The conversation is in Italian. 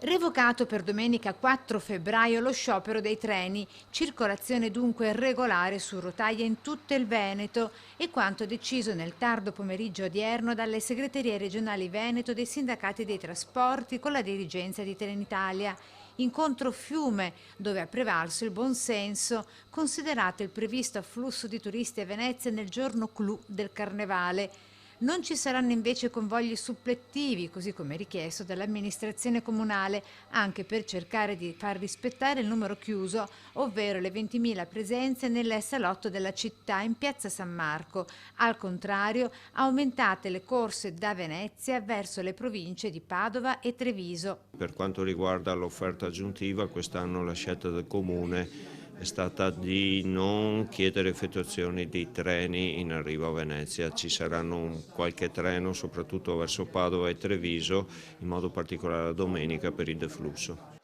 Revocato per domenica 4 febbraio lo sciopero dei treni, circolazione dunque regolare su rotaia in tutto il Veneto e quanto deciso nel tardo pomeriggio odierno dalle segreterie regionali Veneto dei sindacati dei trasporti con la dirigenza di Trenitalia. Incontro Fiume, dove ha prevalso il buonsenso, considerato il previsto afflusso di turisti a Venezia nel giorno clou del Carnevale. Non ci saranno invece convogli supplettivi, così come richiesto dall'amministrazione comunale, anche per cercare di far rispettare il numero chiuso, ovvero le 20.000 presenze nel salotto della città in piazza San Marco. Al contrario, aumentate le corse da Venezia verso le province di Padova e Treviso. Per quanto riguarda l'offerta aggiuntiva, quest'anno la scelta del Comune è stata di non chiedere effettuazioni di treni in arrivo a Venezia. Ci saranno qualche treno soprattutto verso Padova e Treviso, in modo particolare la domenica per il deflusso.